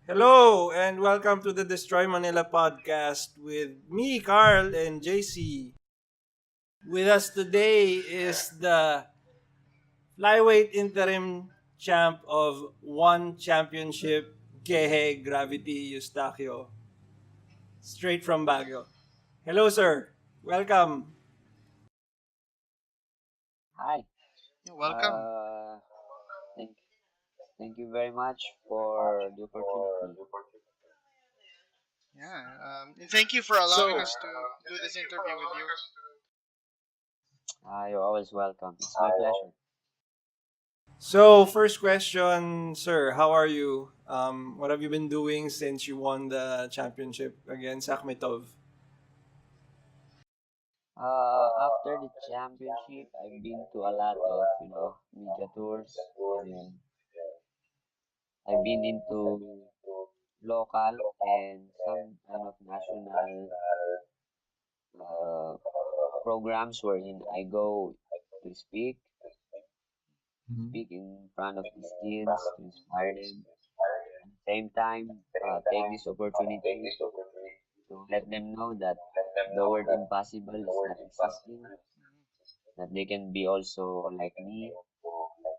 Hello and welcome to the Dstry.MNL podcast with me, Carl, and JC. With us today is the Flyweight Interim champ of one championship, Geje Gravity Eustaquio, straight from Baguio. Hello, sir. Welcome. Hi. You're welcome. Uh, thank thank you very much for the opportunity. Yeah. And thank you for allowing us to do this interview with you. You're always welcome. It's my pleasure. So, first question, sir. How are you? What have you been doing since you won the championship against Akhmetov? After the championship, I've been to a lot of media tours, and I've been into local and some kind of national uh, programs wherein I go to speak in front of these kids to inspire them. At the same time, take this opportunity to let them know that the word impossible is not existing, that they can be also like me,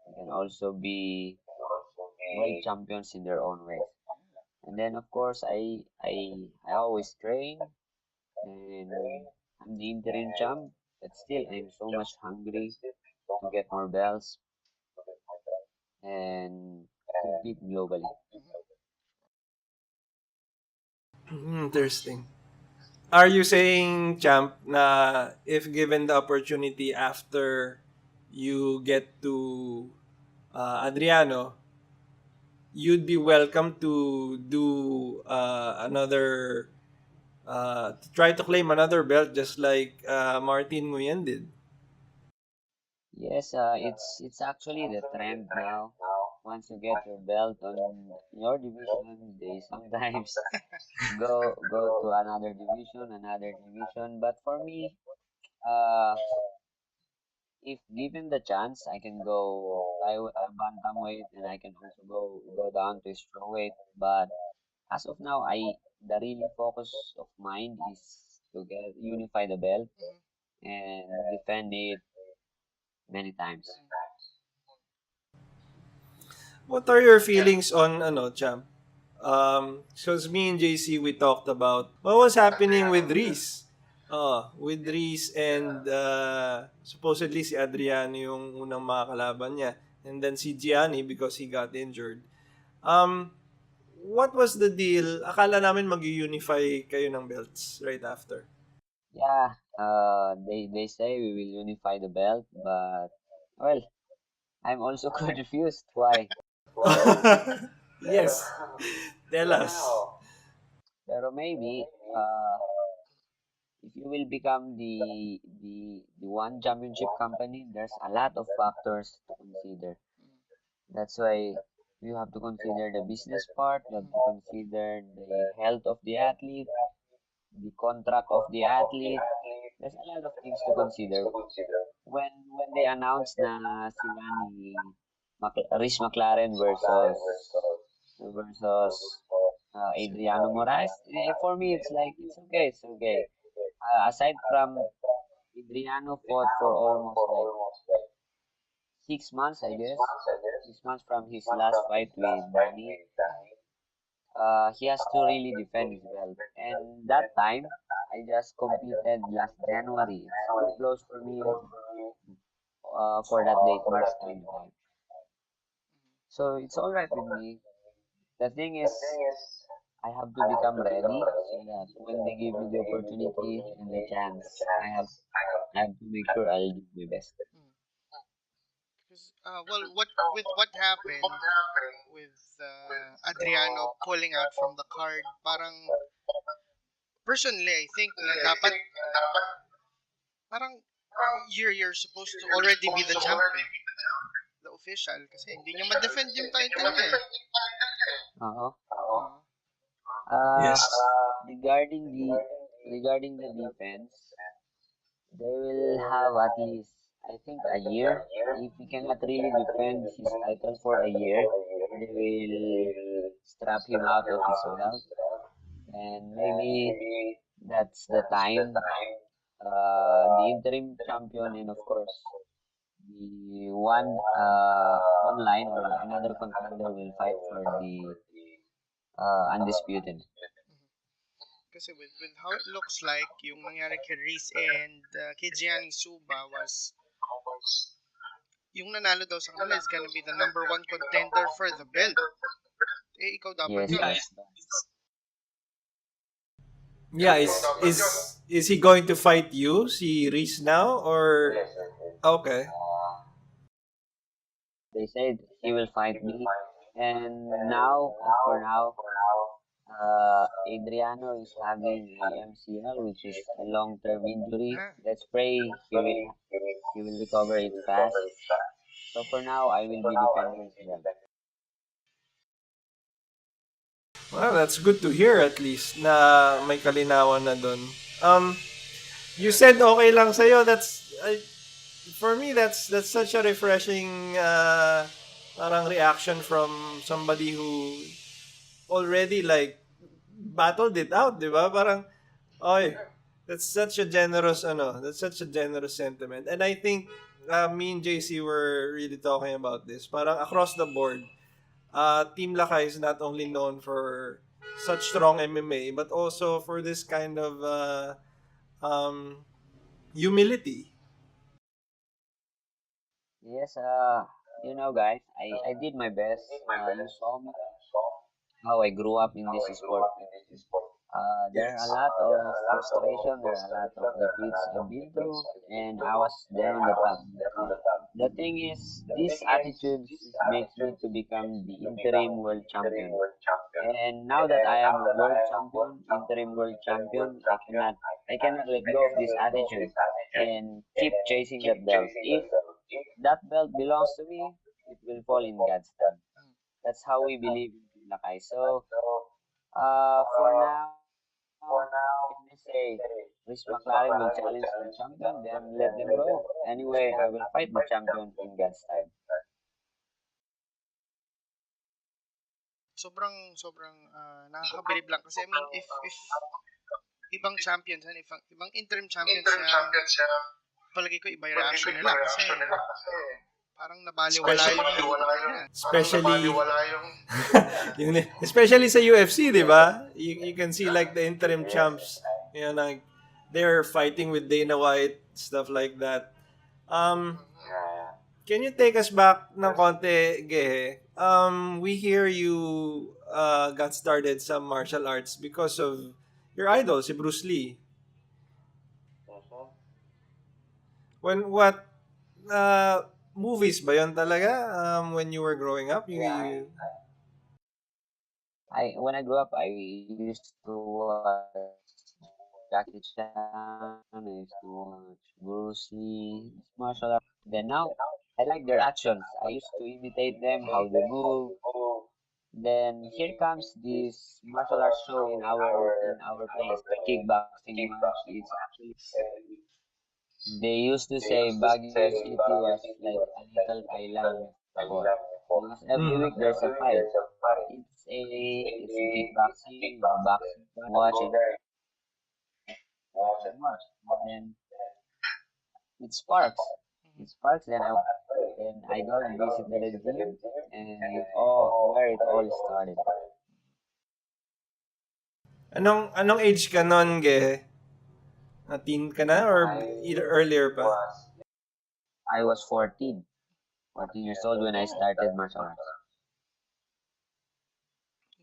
they can also be world champions in their own ways. And then of course I always train and I'm the interim champ, but still I'm so much hungry to get more belts and compete globally. Interesting. Are you saying, Champ, na if given the opportunity after you get to Adriano, you'd be welcome to do to try to claim another belt just like Martin Nguyen did? Yes, it's actually the trend now. Once you get your belt on your division, they sometimes go to another division. But for me, uh, if given the chance, I can go bantamweight and I can also go down to strawweight. But as of now, I the really focus of mine is to get unify the belt and defend it many times. What are your feelings on Champ? Because me and JC, we talked about what was happening with Reese. With Reese and supposedly si Adriano yung unang makakalaban niya. And then si Gianni because he got injured. Um, what was the deal? Akala namin mag-unify kayo ng belts right after. Yeah, they say we will unify the belt, but well, I'm also confused why. Yes. Tell us. Pero maybe if you will become the one championship company, there's a lot of factors to consider. That's why you have to consider the business part, you have to consider the health of the athlete, the contract of the athlete. There's a lot of things to consider. When they announced na sila ni Rhys McLaren versus Adriano Moraes, for me it's like it's okay. Aside from Adriano fought for almost like 6 months, I guess. 6 months from his last fight with Danny. He has to really defend his belt. And that time, I just competed last January. It's too close for me for that date, March 25. So it's alright with me. The thing is, I have to become ready so that when they give me the opportunity and the chance, I have to make sure I'll do my best. Because what happened with Adriano pulling out from the card? Parang personally, I think na dapat parang you're supposed to already be the champion, the official, kasi hindi niya ma-defend yung title niya eh. Uh-huh. Uh, Uh, Yes. regarding the defense, they will have at least, I think, a year. If he cannot really defend his title for a year, they will. strap him out of his belt, and maybe that's the time the interim champion and of course the one online or another contender will fight for the undisputed. Mhm. Kasi with how it looks like, yung nangyari kay Reese and kay Gianni Suba was, yung nanalo daw sa kanila is gonna be the number one contender for the belt. Eh, ikaw dapat Yes, yun. that's Yeah, is he going to fight you, si Reese now, or okay? they said he will fight me. And now, as for now, Adriano is having a MCL, which is a long-term injury. Ah, Let's pray he will recover it fast. So for now, I will be defending his belt. Well, that's good to hear at least na may kalinawan na dun. You said okay lang sa'yo. For me, that's such a refreshing parang reaction from somebody who already like battled it out, di ba? Parang, oy, that's such a generous sentiment. And I think me and JC were really talking about this. Parang across the board, Team Lakay is not only known for such strong MMA, but also for this kind of um, humility. Yes, guys, I did my best. You saw me how I grew up in this sport. There are a yes. lot of frustration, there are a lot of defeats I've been through, and I was there on the top. The thing is, this attitude makes me to become the interim world champion. And now that I am a world champion, interim world champion, I cannot let go of this attitude and keep chasing that belt. If that belt belongs to me, it will fall in God's time. That's how we believe in Team Lakay. So, for now, if they say Chris McLaren will challenge the champion, then let them go. Anyway, I will fight the champion in God's time. Sobrang nakakabilib lang kasi I mean if ibang champions yan, ibang interim champions yan, palagi ko iba yung reaction nila kasi parang nabaliwala Especially, yung yeah. especially, especially sa UFC, di ba? You can see like the interim champs, like they're fighting with Dana White, stuff like that. Um, can you take us back ng konti, Gehe? We hear you got started some martial arts because of your idol, si Bruce Lee. What movies ba yon talaga when you were growing up? When I grew up, I used to watch Jackie Chan, I used to watch Bruce Lee, martial arts. Then now, I like their actions. I used to imitate them, how they move. Then here comes this martial arts show in our place, the kickboxing match. It's actually they used to say Baguio City was like a little Thailand before because every week there's a fight. It's a kickboxing or boxing. Watch and watch. Then it sparks. It sparks. Then I go and visit the gym, and where it all started. Anong age ka nun, Gehe? Teen ka na or either earlier pa? I was 14 years old when I started martial arts.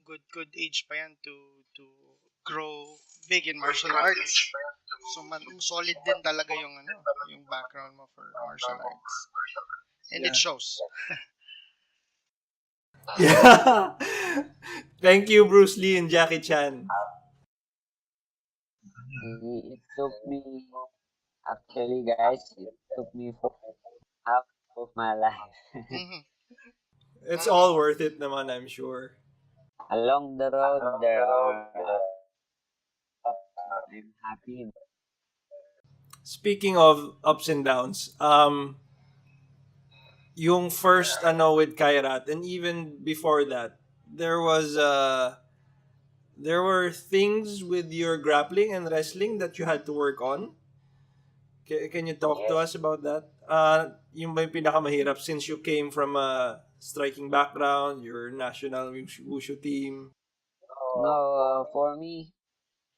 Good age pa yan to grow big in martial arts. So solid din talaga yung background mo for martial arts. And it Yeah. shows. Yeah. Thank you, Bruce Lee and Jackie Chan. It took me, actually, guys, it took me for half of my life. Mhm. It's all worth it naman, I'm sure. Along the road, there are I'm happy. Speaking of ups and downs, yung first with Kairat and even before that, there was there were things with your grappling and wrestling that you had to work on. Can you talk to Yes. us about that? Yung ba yung pinakamahirap since you came from a striking background, your national wushu team? No, for me,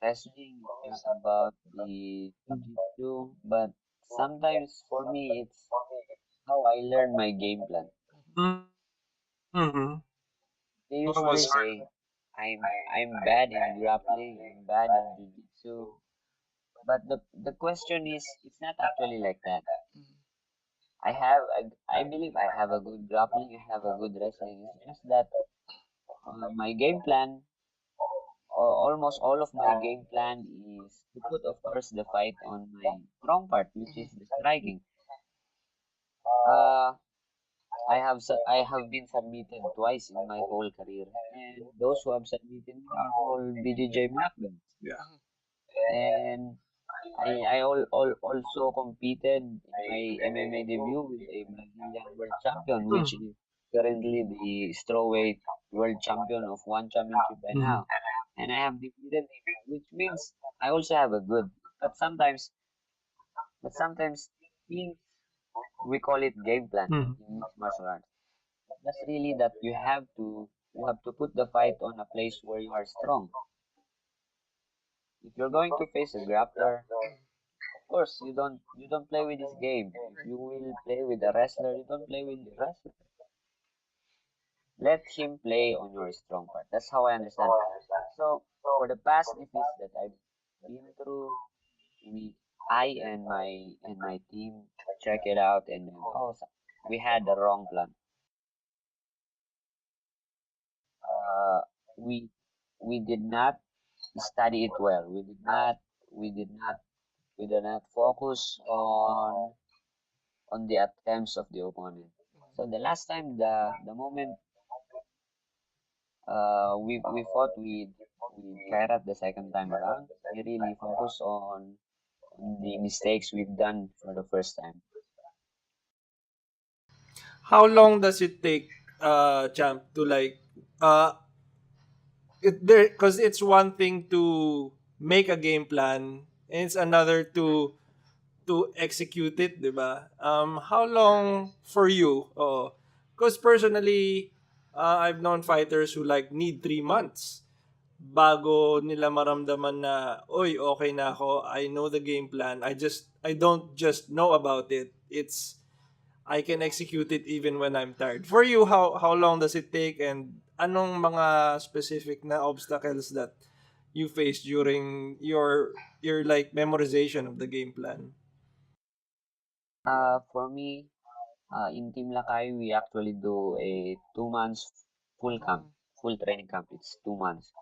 wrestling is not about the jiu-jitsu, but sometimes for me, it's how I learn my game plan. Mm-hmm. They What was usually hard? say I'm bad in grappling, I'm bad in jiu-jitsu, but the question is, it's not actually like that. I believe I have a good grappling, I have a good wrestling. It's just that my game plan, almost all of my game plan is to put, of course, the fight on my strong part, which is the striking. Uh, I have been submitted twice in my whole career, and those who have submitted me are all BJJ black belts. Yeah. And also competed in my MMA debut with a Brazilian world champion, which Mm-hmm. is currently the strawweight world champion of one championship by Mm-hmm. now. And I have defeated him, which means I also have a good. But sometimes, but sometimes things, we call it game plan in mixed martial arts. That's really that you have to put the fight on a place where you are strong. If you're going to face a grappler, of course, you don't play with his game. If you will play with a wrestler, you don't play with the wrestler. Let him play on your strong part. That's how I understand. So for the past defeats that I've been through, we I and my team check it out, and then, we had the wrong plan. Uh, we we did not study it well. We did not focus on the attempts of the opponent. So the last time, the moment we fought with Kairat the second time around, we really focused on the mistakes we've done for the first time. How long does it take, champ, to like, uh, there, because it's one thing to make a game plan and it's another to execute it, 'di ba? How long for you? Oh, because personally, I've known fighters who like need 3 months bago nila maramdaman na, oy, okay na ako. I know the game plan. I don't just know about it. I can execute it even when I'm tired. For you, how long does it take, and anong mga specific na obstacles that you face during your like memorization of the game plan? For me, in Team Lakay, we actually do a 2 months full camp, full training camp. It's 2 months.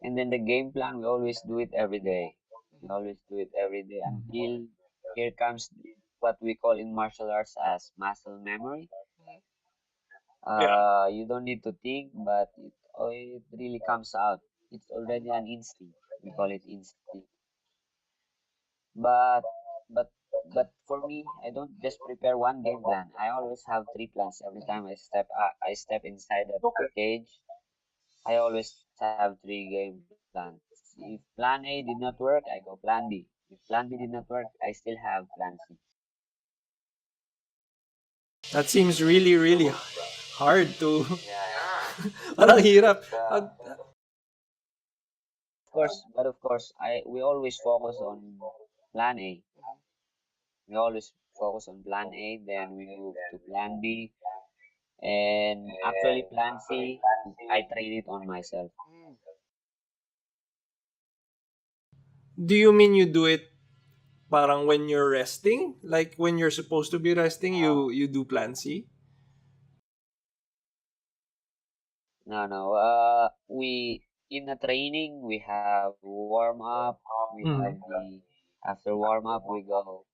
And then the game plan, we always do it every day. We always do it every day until here comes what we call in martial arts as muscle memory. Yeah. You don't need to think, but it really comes out. It's already an instinct. We call it instinct. But but but for me, I don't just prepare one game plan. I always have three plans every time I step inside the Okay. cage. I always have three game plans. If plan A did not work, I go plan B. If plan B did not work, I still have plan C. That seems really, really hard to Yeah. parang hirap. But of course, I we always focus on plan A. We always focus on plan A, then we move to plan B, and actually plan C, I train it on myself. Do you mean you do it parang when you're resting? Like when you're supposed to be resting, you do plan C? No, no. We in a training we have warm up. We have Mhm. the After warm up we go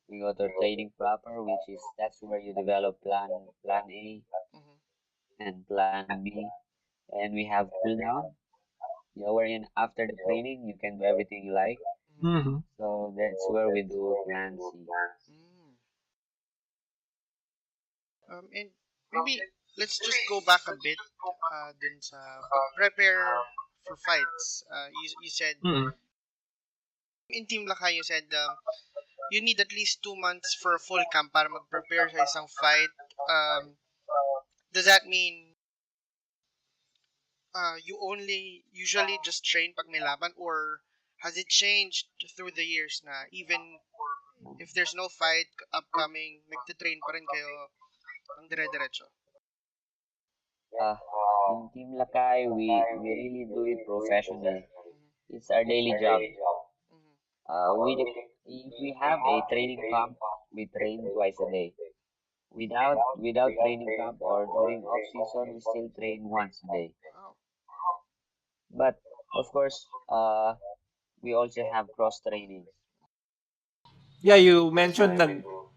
to training proper, which is that's where you develop plan A and plan B, and we have cool down. Wherein after the training you can do everything you like. Mhm. So that's where we do plan C. And maybe let's just go back a bit dun sa pag-prepare for fights. You said, Mm. in Team Lakay, you said you need at least 2 months for a full camp para mag-prepare sa isang fight. Um, does that mean you only usually just train pag may laban, or has it changed through the years na even if there's no fight upcoming, nagtitrain pa rin kayo ng dire-diretso? Uh, in Team Lakay, we really do it professional. It's our daily job. Mhm. If we have a training camp, we train twice a day. Without training camp or during off season, we still train once a day. Wow. But of course, we also have cross trainings. Yeah, you mentioned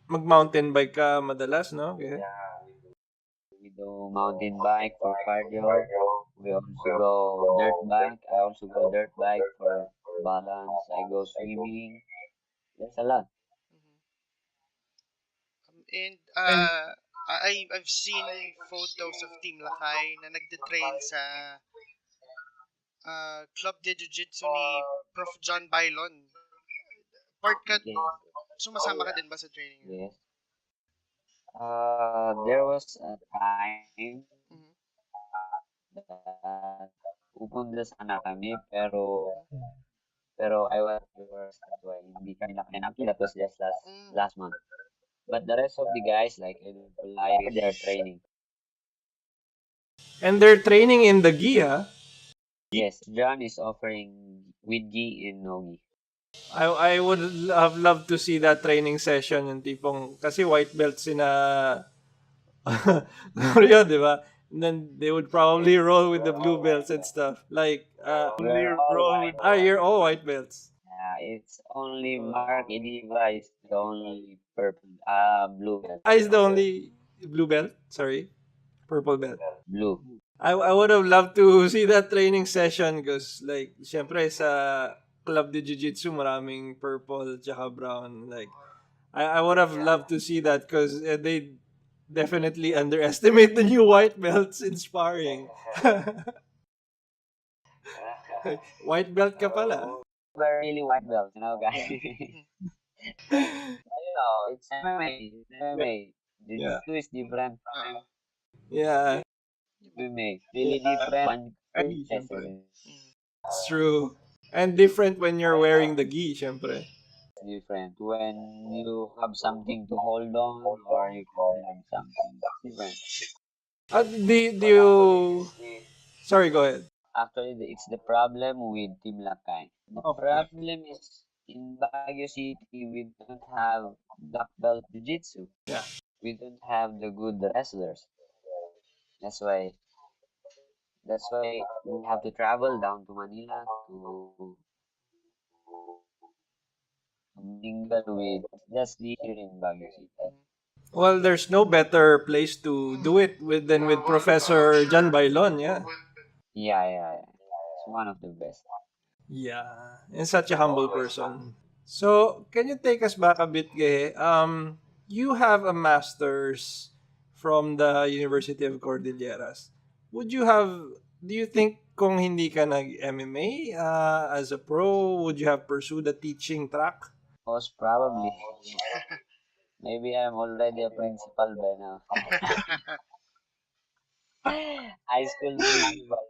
mag-mountain bike ka madalas, no? Okay. We do mountain bike for cardio. We also go dirt bike. I also go dirt bike for balance. I go swimming. There's a lot. Mhm. And I've seen photos of Team Lakay na nagtitrain sa Club de Jiu-Jitsu ni Prof. John Bailon. Part ka, Yes, sumasama ka din ba sa training niya? yes. There was a time Mhm. that pupunta sana kami pero I was divorced. That's why hindi kami nakain. Actually, that was just Mm. last month. But the rest of the guys, like Edwin Pulay, they're training. And they're training in the gi, ha? Yes, John is offering with gi and no gi. I would have loved to see that training session yung tipong kasi white belt sina Mario, di ba? And then they would probably roll with the blue belts and stuff. Like We're all white. you're all white belts. It's only Mark Ediva is the only blue belt. Is the only blue belt. Sorry, purple belt. Blue. I would have loved to see that training session because like syempre sa Club de Jiu-Jitsu maraming purple tsaka brown. Like I would have loved to see that because they definitely underestimate the new white belts in sparring. White belt ka pala. We're really white belts, guys. Mhm. It's MMA. It's MMA. Yeah. Jiu-Jitsu is different Oo. from Yeah, MMA. Really different. One president Mhm. it's true. And different when you're wearing the gi, syempre. different. When you have something to hold on or you can have something different. Do you... Sorry, go ahead. Actually, it's the problem with Team Lakay. The Okay. problem is in Baguio City, we don't have black belt jiu-jitsu. Yeah. We don't have the good wrestlers. That's why that's why we have to travel down to Manila to mingle with just the here in Baguio City. Mhm. Well, there's no better place to do it with than with Professor John Bailon, yeah. Yeah, yeah, yeah. It's one of the best. Yeah, and such a humble person. So, can you take us back a bit, Gehe? You have a master's from the University of Cordilleras. Would you have, do you think kung hindi ka nag-MMA as a pro, would you have pursued the teaching track? Most probably. Maybe I'm already a principal by now. High school principal.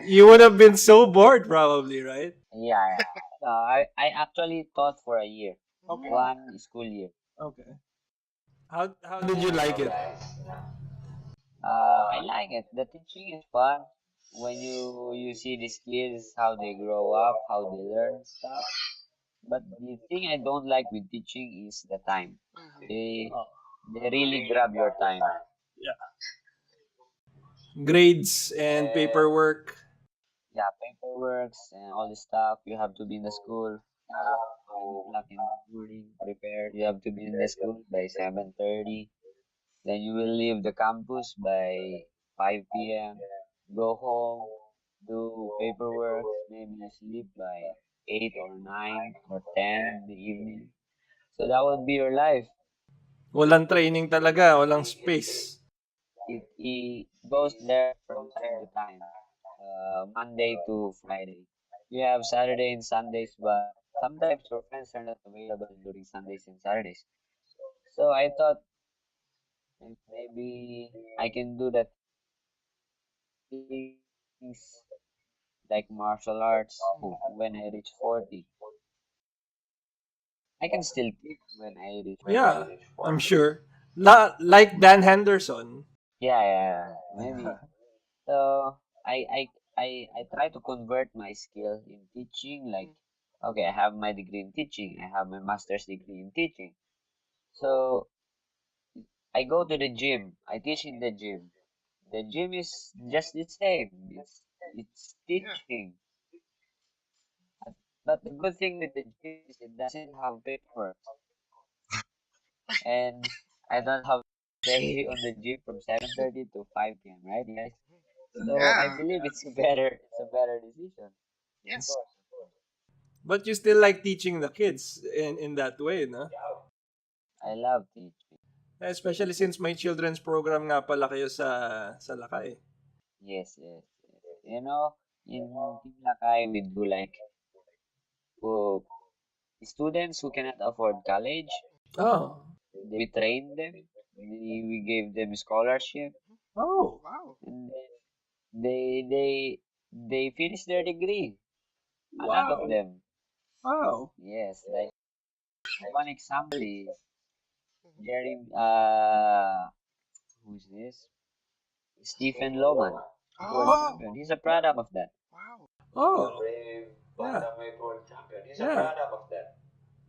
You would have been so bored probably, right? Yeah, yeah. I actually taught for a year, Okay. one school year. Okay. How did you like it? I like it. The teaching is fun. When you see these kids, how they grow up, how they learn stuff. But the thing I don't like with teaching is the time. Mhm. They Oh, they really grab your time. yeah. Grades and paperwork. Yeah, paperwork and all the stuff. You have to be in the school 5 o'clock in the morning, prepared. You have to be in the school by 7:30. Then you will leave the campus by 5 p.m. Go home, do paperwork, maybe sleep by 8 or 9 or 10 in the evening. So that would be your life. Walang training talaga, walang space. It goes there from time to time, Monday to Friday. You have Saturday and Sundays, but sometimes your friends are not available during Sundays and Saturdays. So I thought if maybe I can do the things like martial arts when I reach 40. I can still kick when I reach 40. Yeah, I'm sure. Like Dan Henderson. Yeah, yeah, maybe. So I I I try to convert my skill in teaching. Like, okay, I have my degree in teaching. I have my master's degree in teaching. So I go to the gym. I teach in the gym. The gym is just the same. It's Yeah. teaching. But the good thing with the gym is it doesn't have paperwork, and I don't have to stay on the gym from 7:30 to 5 p.m. Right, guys? So I Yeah. believe it's a better decision. Of Yes. course, of course. But you still like teaching the kids in that way, no? I love teaching. Especially since may children's program nga pala kayo sa Lakay. Yes, yes, yes. In Team Lakay, we do like uh, students who cannot afford college. Oh. We train them. We gave them scholarship, Oh. Wow. and then they finish their degree. A lot of Wow. them. Wow. Yes, like one example is Mhm. Jerry. Who's this? Stephen Loman, world Oh, champion. He's a product of that. wow. Oh. Yeah. Yeah.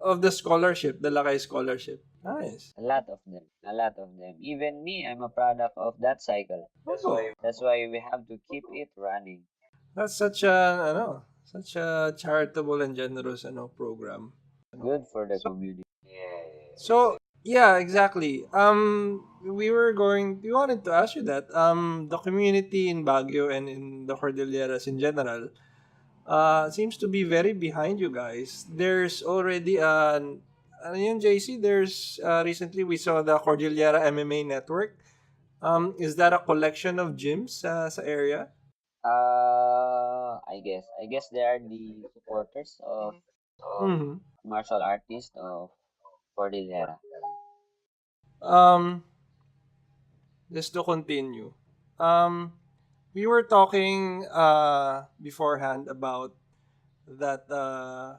Of the scholarship, the Lakay scholarship. Nice. A lot of them. A lot of them. Even me, I'm a product of that cycle. Oh. That's why we have to keep it running. That's such a charitable and generous program. Good for the So, community. So yeah, exactly. We wanted to ask you that the community in Baguio and in the Cordilleras in general seems to be very behind you guys. There's already ano yun, JC? There's recently we saw the Cordillera MMA network. Is that a collection of gyms sa area? I guess they are the supporters of mhm, Mm-hmm. martial artists of Cordillera. Um, just to continue. Um, we were talking beforehand about that the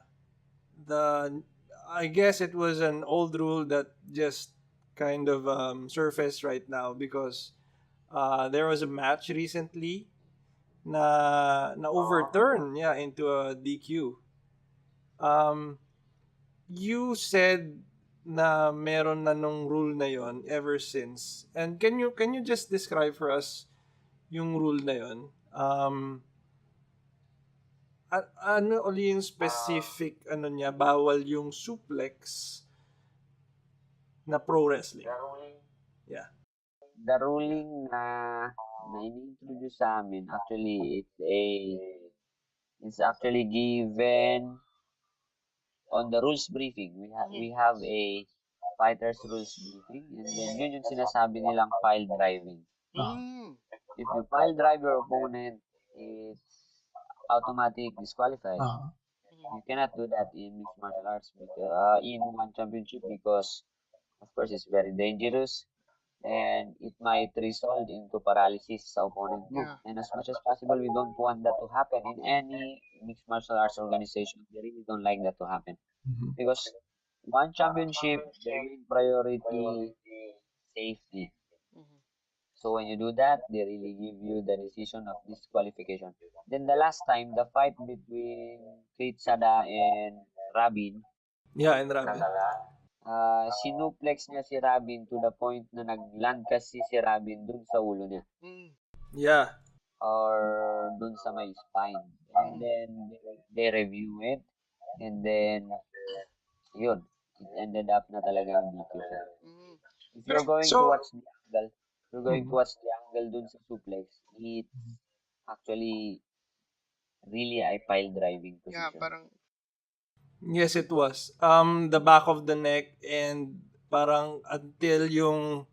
I guess it was an old rule that just kind of surfaced right now because there was a match recently na overturn into a DQ. Um, you said na meron na nung rule na yon ever since. And can you just describe for us yung rule na yon? Ano uli yung specific ano niya, bawal yung suplex na pro wrestling. Yeah. The ruling na ini-introduce sa amin, actually, it's actually given on the rules briefing. We mhm, have a fighters rules briefing, and then yun yung sinasabi nilang pile driving. Oh. mm, If you pile drive your opponent, it's automatic disqualified. Ah. mhm, You cannot do that in mixed martial arts because in one championship because of course it's very dangerous and it might result into paralysis sa opponent mo. yeah. And as much as possible, we don't want that to happen in any mixed martial arts organization. We really don't like that to happen Mhm. because one championship, the main priority, safety. Mhm, So when you do that, they really give you the decision of disqualification. Then the last time, the fight between Kritsada and Rabin, Yeah, and Rabi. sinuplex niya si Rabin to the point na nag-land kasi si Rabin dun sa ulo niya mm, Yeah. or dun sa may spine. And mhm, then they review it and then yun, it ended up na talagang DQ siya. mhm. If Pero, you're going to So, watch the angle, if you're going to mhm. watch the angle dun sa suplex, it's actually really a pile driving yeah, position. parang, Yes, it was. The back of the neck and parang until yung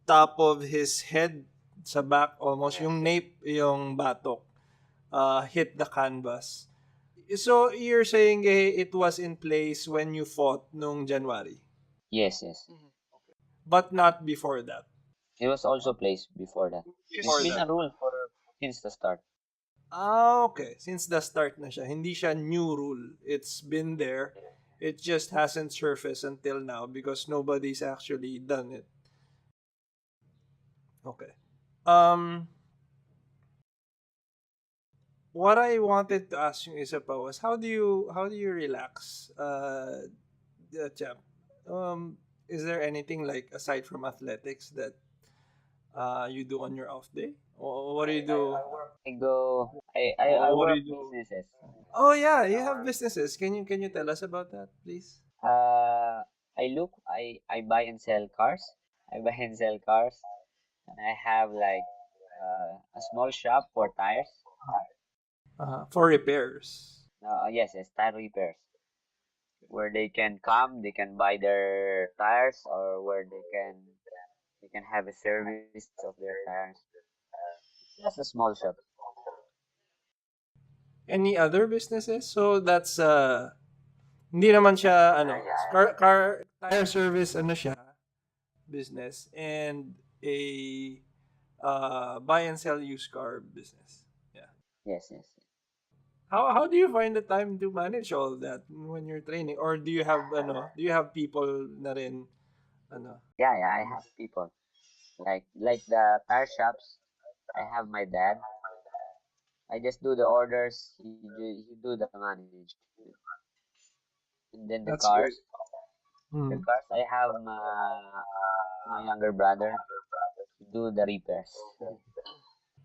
top of his head sa back almost, yung nape, yung batok, hit the canvas. So, you're saying it was in place when you fought nung January, Yes, yes. Mhm. but not before that. It was also placed before that. It's Before Because been that. a rule for since the start. Ah, okay. Since the start na siya. Hindi siya new rule. It's been there. It just hasn't surfaced until now because nobody's actually done it. Okay. Um, what I wanted to ask you, Isapa, was how do you relax, champ? Is there anything like aside from athletics that you do on your off day? Or what do you do? I What do work you do? businesses. Oh yeah, you have businesses. Can you tell us about that, please? I buy and sell cars. I buy and sell cars, and I have like a small shop for tires. For repairs. Yes, yes, tire repairs, where they can come, they can buy their tires, or where they can have a service of their tires. It's just a small shop. Any other businesses? So that's hindi naman siya ano, car tire service ano siya, business and a buy and sell used car business. Yeah. Yes, yes. How do you find the time to manage all of that when you're training, or do you have people na rin ano? Yeah, yeah. I have people like the tire shops. I have my dad. I just do the orders. He do the management. And then That's great. the Mm. cars. I have my younger brother to do the repairs.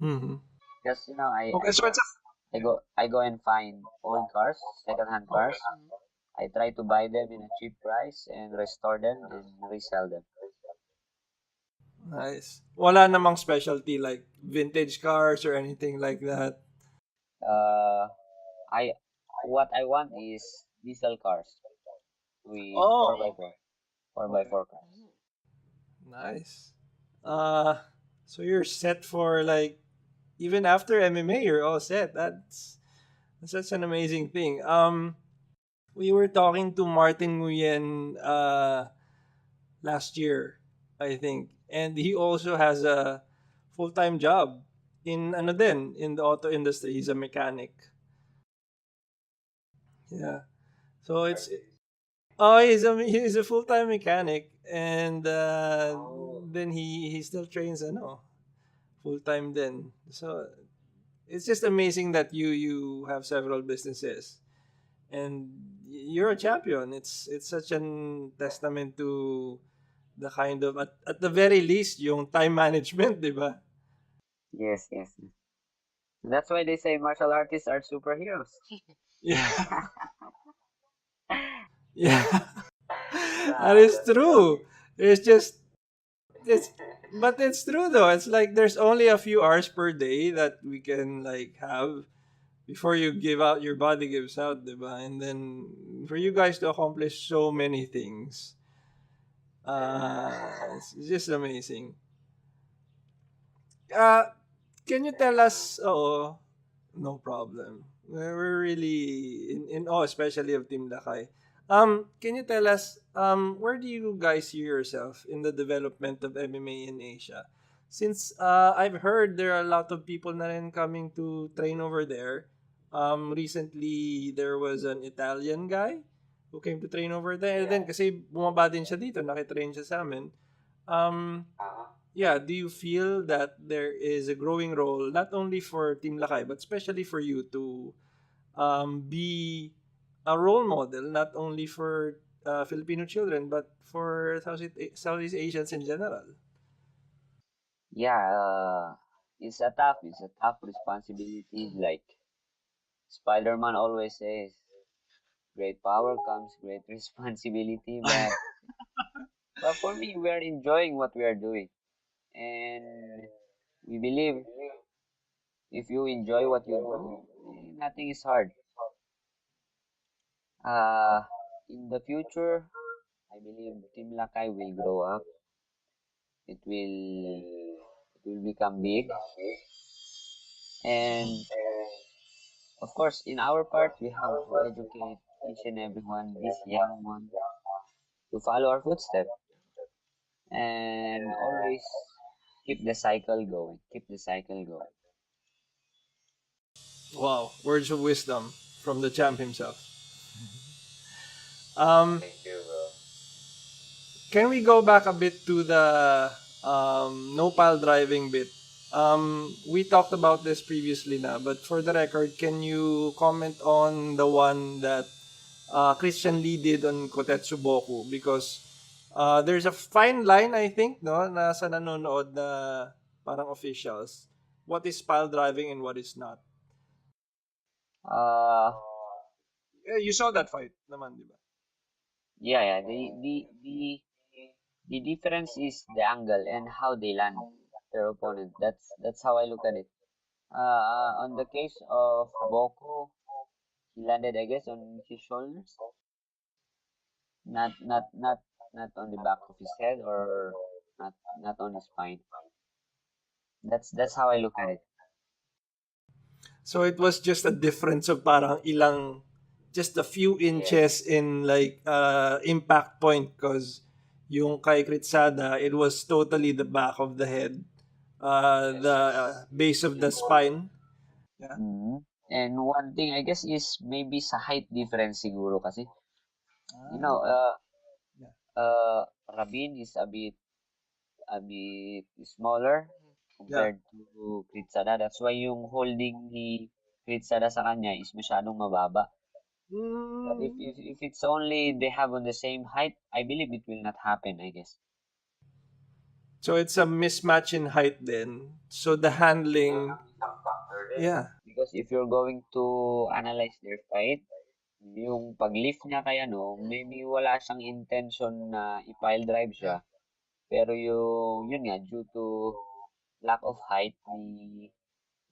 Mm-hmm. Because Okay, so it's a I go and find old cars, second-hand okay. cars. I try to buy them in a cheap price and restore them and resell them. Nice. Wala namang specialty like vintage cars or anything like that. Uh, I what I want is diesel cars with Oh, 4x4 cars. nice. Uh, so you're set for like even after MMA, you're all set. That's such an amazing thing. We were talking to Martin Nguyen last year, I think, and he also has a full time job in ano din in the auto industry. He's a mechanic. Yeah. So he's a full time mechanic, and then he still trains full time then. So it's just amazing that you have several businesses and you're a champion. It's such an testament to the kind of at the very least yung time management, di ba? Yes, yes. That's why they say martial artists are superheroes. Yeah. Yeah. That is true. It's just it's but it's true though. It's like there's only a few hours per day that we can like have before you give out your body gives out, diba? And then for you guys to accomplish so many things, it's just amazing. Uh, can you tell us? Oh, no problem. We're really in awe, especially of Team Lakay. Can you tell us where do you guys see yourself in the development of MMA in Asia? Since I've heard there are a lot of people na rin coming to train over there. Recently there was an Italian guy who came to train over there. And then kasi bumaba din siya dito, nakitrain siya sa amin. Um, yeah, do you feel that there is a growing role not only for Team Lakay but especially for you to be a role model not only for Filipino children but for Southeast Asians in general? Yeah, it's a tough responsibility. Like Spider-Man always says, great power comes great responsibility. But for me, we are enjoying what we are doing, and we believe if you enjoy what you do, nothing is hard. Uh, in the future, I I believe Team Lakay will grow up. It will become big. And of course, in our part, we have to educate each and everyone, this young one, to follow our footsteps and always keep the cycle going. Keep the cycle going. Wow, words of wisdom from the champ himself. Um, Thank you, bro. can we go back a bit to the no pile driving bit? We talked about this previously na, but for the record, can you comment on the one that Christian Lee did on Kotetsu Boku? Because there's a fine line, I think, no, na sa nanonood na parang officials. What is pile driving and what is not? Uh, You saw that fight naman, di ba? yeah, yeah. The difference is the angle and how they land their opponent. That's how I look at it. On the case of Boko, he landed, I guess, on his shoulders, not on the back of his head or not on his spine. That's how I look at it. So it was just a difference of parang ilang, just a few Yes. inches in like impact point because yung kay Kritsada, it was totally the back of the head, Yes, the yes. base of the spine. Yeah. Mhm. And one thing I guess is maybe sa height difference siguro kasi. You Ah, know, okay. Yeah. Rabin is a bit smaller Yeah. compared to Kritsada. That's why yung holding ni Kritsada sa kanya is masyadong mababa. But if, Mm, if if it's only they have on the same height, I believe it will not happen, I guess. so it's a mismatch in height then. So the There handling, could be some factor there. yeah. Because if you're going to analyze their fight, yung pag-lift niya kay ano, maybe wala siyang intention na i-pile drive Yeah. siya. Pero yun nga, due to lack of height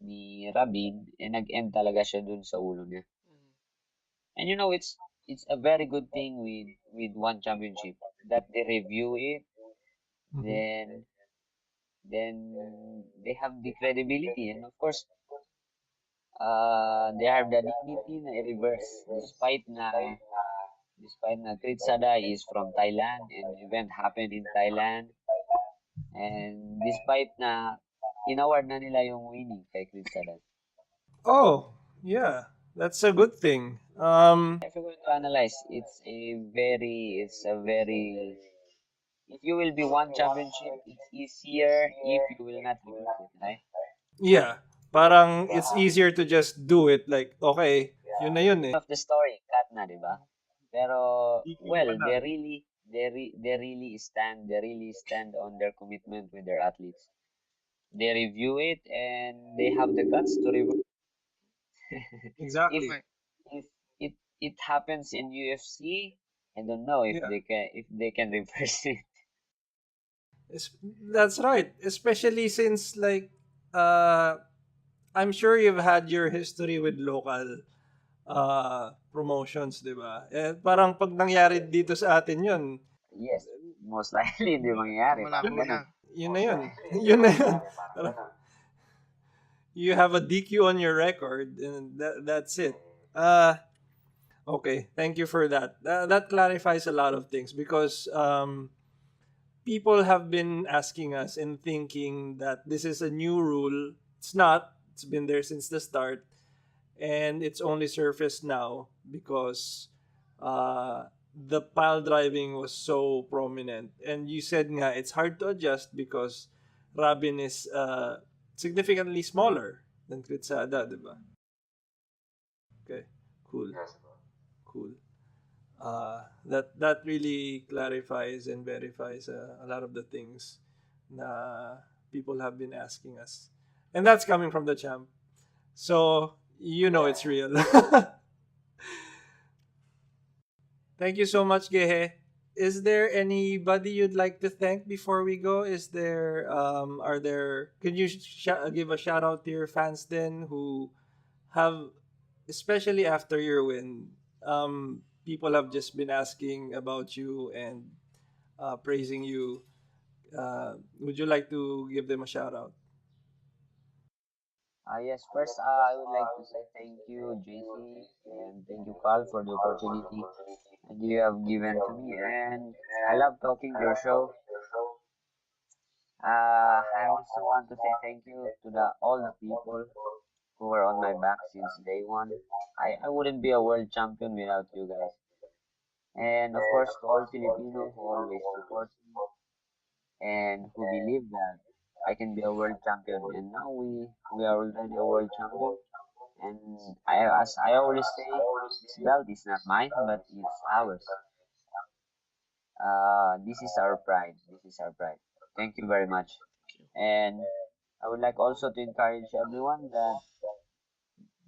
ni Rabin, nag-end talaga siya dun sa ulo niya. Mhm. And it's a very good thing with one championship that they review it, Mhm. then they have the credibility, and of course, they have the dignity na i-reverse despite na Kritsada is from Thailand and the event happened in Thailand, and despite na inaward na nila yung winning kay Kritsada. Oh, yeah. That's a good thing. If you're going to analyze, it's a very, if you will be one championship, it's easier if you will not repeat it, right? Yeah. Parang it's easier to just do it like, okay, yun na yun eh. Of the story, cut na, di ba? Pero, DQ well, ka na. they really stand on their commitment with their athletes. They review it and they have the guts to review. If Exactly. Right. if it happens in UFC, I don't know if Yeah. they can reverse it. Es- That's right. Especially since like uh I'm sure you've had your history with local promotions, 'di ba? Eh, parang pag nangyari dito sa atin 'yun, Yes, most likely hindi mangyayari, parang Malabo na. ganun. yun na yun. Yun na yun. Parang you have a DQ on your record and that's it. Uh okay, thank you for that. That clarifies a lot of things because people have been asking us and thinking that this is a new rule. It's not. It's been there since the start, and it's only surfaced now because the pile driving was so prominent. And you said nga it's hard to adjust because Rabin is significantly smaller than Kritsada, di ba? Okay, cool, cool. That really clarifies and verifies a lot of the things na people have been asking us, and that's coming from the champ. So you know it's real. Thank you so much, Gehe. Is there anybody you'd like to thank before we go? Is there are there? Can you give a shout out to your fans then who have, especially after your win, people have just been asking about you and praising you. Would you like to give them a shout out? Yes, first, I would like to say thank you, JC, and thank you, Carl, for the opportunity that you have given to me. And I love talking to your show. I also want to say thank you to all the people who were on my back since day one. I wouldn't be a world champion without you guys. And of course, to all Filipinos who always support me and who believe that I can be a world champion. And now we are already a world champion. And as I always say, this belt is not mine, but it's ours. This is our pride. This is our pride. Thank you very much. And I would like also to encourage everyone that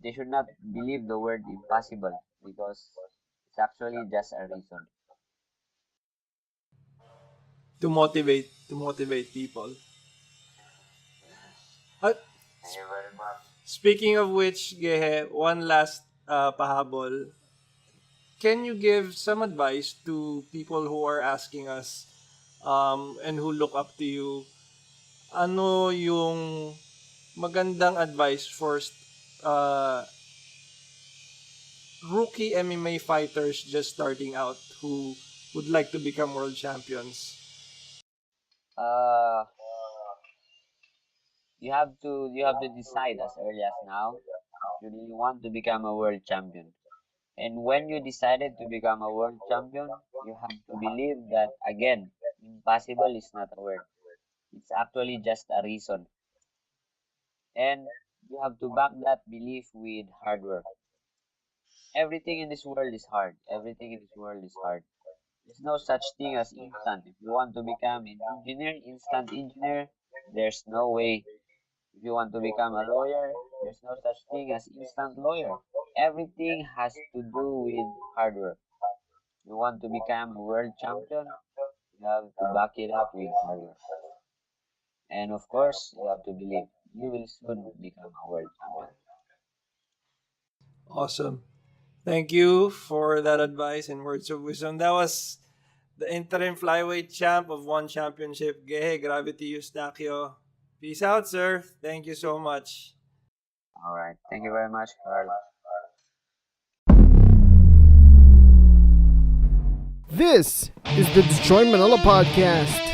they should not believe the word impossible because it's actually just a reason. To motivate people. Uh, Thank you very much. Speaking of which, Gehe, one last pahabol. Can you give some advice to people who are asking us and who look up to you? Ano yung magandang advice for uh, rookie MMA fighters just starting out who would like to become world champions? Uh, you have to decide as early as now if you really want to become a world champion. And when you decided to become a world champion, you have to believe that again, impossible is not a word. It's actually just a reason. And you have to back that belief with hard work. Everything in this world is hard. Everything in this world is hard. There's no such thing as instant. If you want to become an engineer, instant engineer, there's no way. If you want to become a lawyer, there's no such thing as instant lawyer. Everything has to do with hard work. You want to become a world champion, you have to back it up with hard work. And of course, you have to believe you will soon become a world champion. Awesome. Thank you for that advice and words of wisdom. That was the interim flyweight champ of one championship, Gehe Gravity Eustaquio. Peace out, sir. Thank you so much. All right. Thank you very much, Carl. This is the Dstry.MNL podcast.